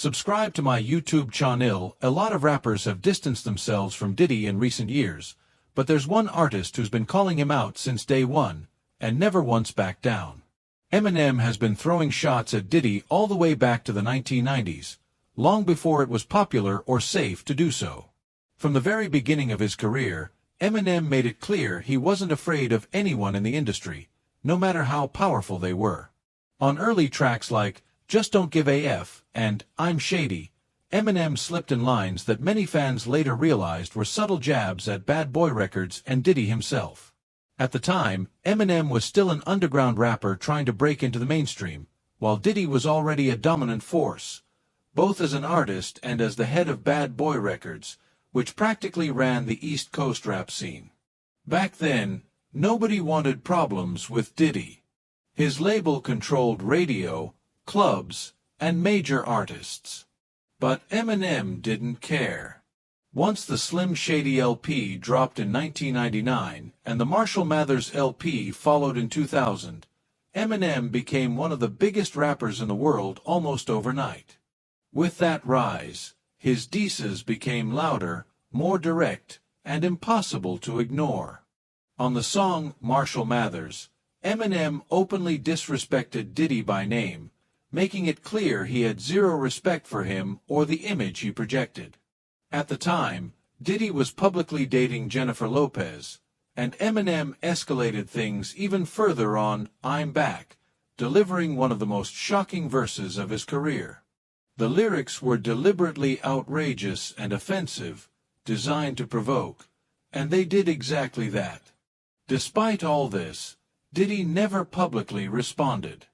Subscribe to my YouTube channel. A lot of rappers have distanced themselves from Diddy in recent years, but there's one artist who's been calling him out since day one, and never once backed down. Eminem has been throwing shots at Diddy all the way back to the 1990s, long before it was popular or safe to do so. From the very beginning of his career, Eminem made it clear he wasn't afraid of anyone in the industry, no matter how powerful they were. On early tracks like Just Don't Give a F and I'm Shady, Eminem slipped in lines that many fans later realized were subtle jabs at Bad Boy Records and Diddy himself. At the time, Eminem was still an underground rapper trying to break into the mainstream, while Diddy was already a dominant force, both as an artist and as the head of Bad Boy Records, which practically ran the East Coast rap scene. Back then, nobody wanted problems with Diddy. His label controlled radio, clubs, and major artists. But Eminem didn't care. Once the Slim Shady LP dropped in 1999 and the Marshall Mathers LP followed in 2000, Eminem became one of the biggest rappers in the world almost overnight. With that rise, his disses became louder, more direct, and impossible to ignore. On the song Marshall Mathers, Eminem openly disrespected Diddy by name, making it clear he had zero respect for him or the image he projected. At the time, Diddy was publicly dating Jennifer Lopez, and Eminem escalated things even further on I'm Back, delivering one of the most shocking verses of his career. The lyrics were deliberately outrageous and offensive, designed to provoke, and they did exactly that. Despite all this, Diddy never publicly responded.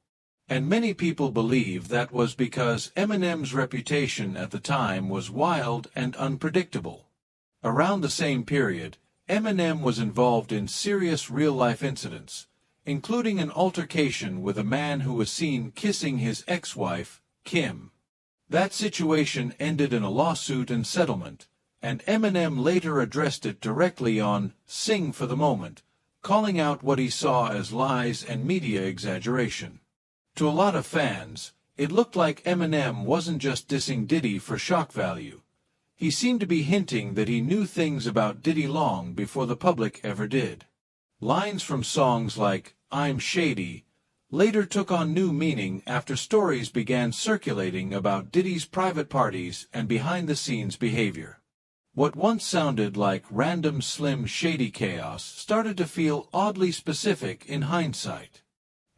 And many people believe that was because Eminem's reputation at the time was wild and unpredictable. Around the same period, Eminem was involved in serious real-life incidents, including an altercation with a man who was seen kissing his ex-wife, Kim. That situation ended in a lawsuit and settlement, and Eminem later addressed it directly on Sing for the Moment, calling out what he saw as lies and media exaggeration. To a lot of fans, it looked like Eminem wasn't just dissing Diddy for shock value. He seemed to be hinting that he knew things about Diddy long before the public ever did. Lines from songs like I'm Shady later took on new meaning after stories began circulating about Diddy's private parties and behind-the-scenes behavior. What once sounded like random Slim Shady chaos started to feel oddly specific in hindsight.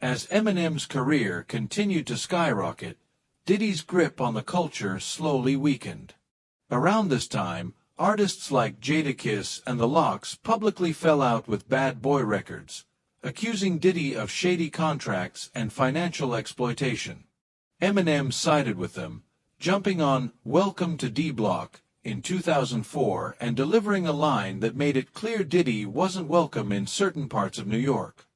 As Eminem's career continued to skyrocket, Diddy's grip on the culture slowly weakened. Around this time, artists like Jadakiss and the Lox publicly fell out with Bad Boy Records, accusing Diddy of shady contracts and financial exploitation. Eminem sided with them, jumping on Welcome to D-Block in 2004 and delivering a line that made it clear Diddy wasn't welcome in certain parts of New York.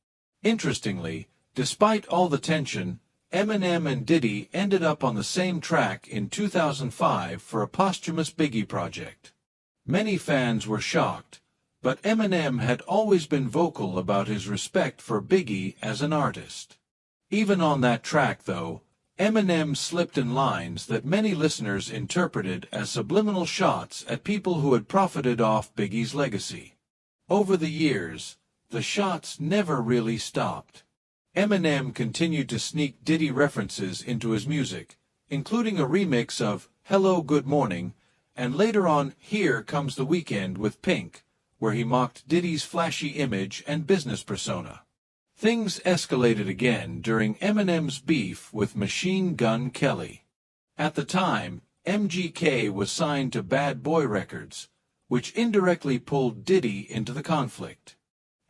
Interestingly, despite all the tension, Eminem and Diddy ended up on the same track in 2005 for a posthumous Biggie project. Many fans were shocked, but Eminem had always been vocal about his respect for Biggie as an artist. Even on that track, though, Eminem slipped in lines that many listeners interpreted as subliminal shots at people who had profited off Biggie's legacy. Over the years, the shots never really stopped. Eminem continued to sneak Diddy references into his music, including a remix of Hello Good Morning, and later on Here Comes the Weekend with Pink, where he mocked Diddy's flashy image and business persona. Things escalated again during Eminem's beef with Machine Gun Kelly. At the time, MGK was signed to Bad Boy Records, which indirectly pulled Diddy into the conflict.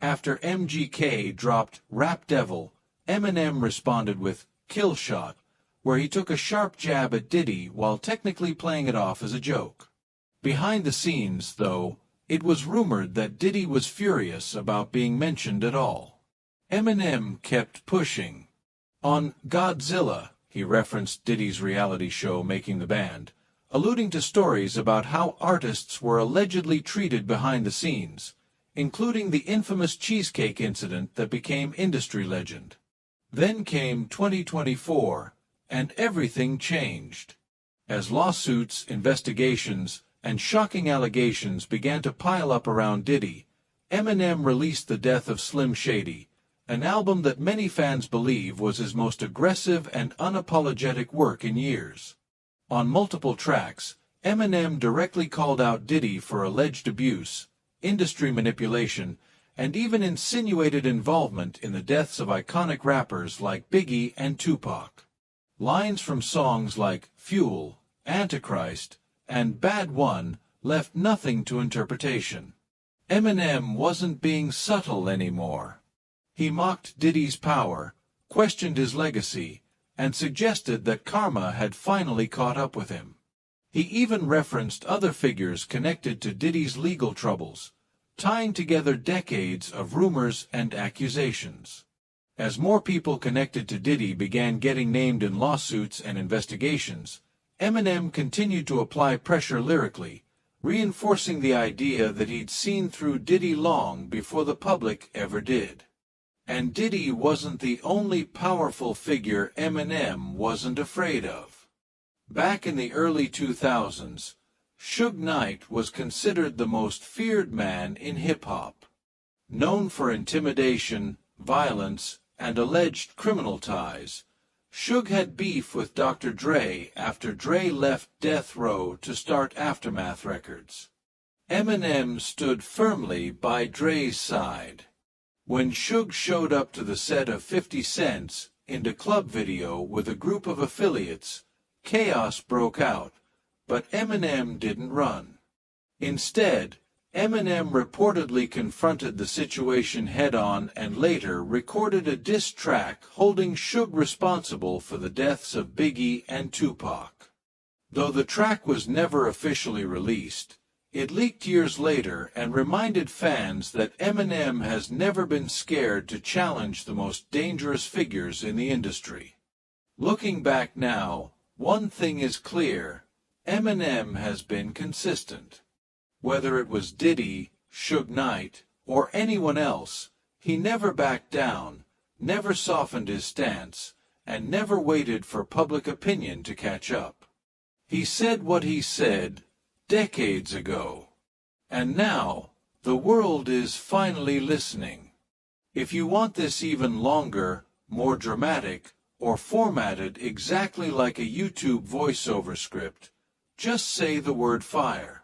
After MGK dropped Rap Devil, Eminem responded with Kill Shot, where he took a sharp jab at Diddy while technically playing it off as a joke. Behind the scenes, though, it was rumored that Diddy was furious about being mentioned at all. Eminem kept pushing. On Godzilla, he referenced Diddy's reality show Making the Band, alluding to stories about how artists were allegedly treated behind the scenes, including the infamous cheesecake incident that became industry legend. Then came 2024, and everything changed. As lawsuits, investigations, and shocking allegations began to pile up around Diddy, Eminem released The Death of Slim Shady, an album that many fans believe was his most aggressive and unapologetic work in years. On multiple tracks, Eminem directly called out Diddy for alleged abuse, industry manipulation, and even insinuated involvement in the deaths of iconic rappers like Biggie and Tupac. Lines from songs like Fuel, Antichrist, and Bad One left nothing to interpretation. Eminem wasn't being subtle anymore. He mocked Diddy's power, questioned his legacy, and suggested that karma had finally caught up with him. He even referenced other figures connected to Diddy's legal troubles, tying together decades of rumors and accusations. As more people connected to Diddy began getting named in lawsuits and investigations, Eminem continued to apply pressure lyrically, reinforcing the idea that he'd seen through Diddy long before the public ever did. And Diddy wasn't the only powerful figure Eminem wasn't afraid of. Back in the early 2000s, Suge Knight was considered the most feared man in hip-hop. Known for intimidation, violence, and alleged criminal ties, Suge had beef with Dr. Dre after Dre left Death Row to start Aftermath Records. Eminem stood firmly by Dre's side. When Suge showed up to the set of 50 Cent's Into Club video with a group of affiliates, chaos broke out, but Eminem didn't run. Instead, Eminem reportedly confronted the situation head-on and later recorded a diss track holding Suge responsible for the deaths of Biggie and Tupac. Though the track was never officially released, it leaked years later and reminded fans that Eminem has never been scared to challenge the most dangerous figures in the industry. Looking back now, one thing is clear: Eminem has been consistent. Whether it was Diddy, Suge Knight, or anyone else, he never backed down, never softened his stance, and never waited for public opinion to catch up. He said what he said decades ago. And now, the world is finally listening. If you want this even longer, more dramatic, or formatted exactly like a YouTube voiceover script, just say the word fire.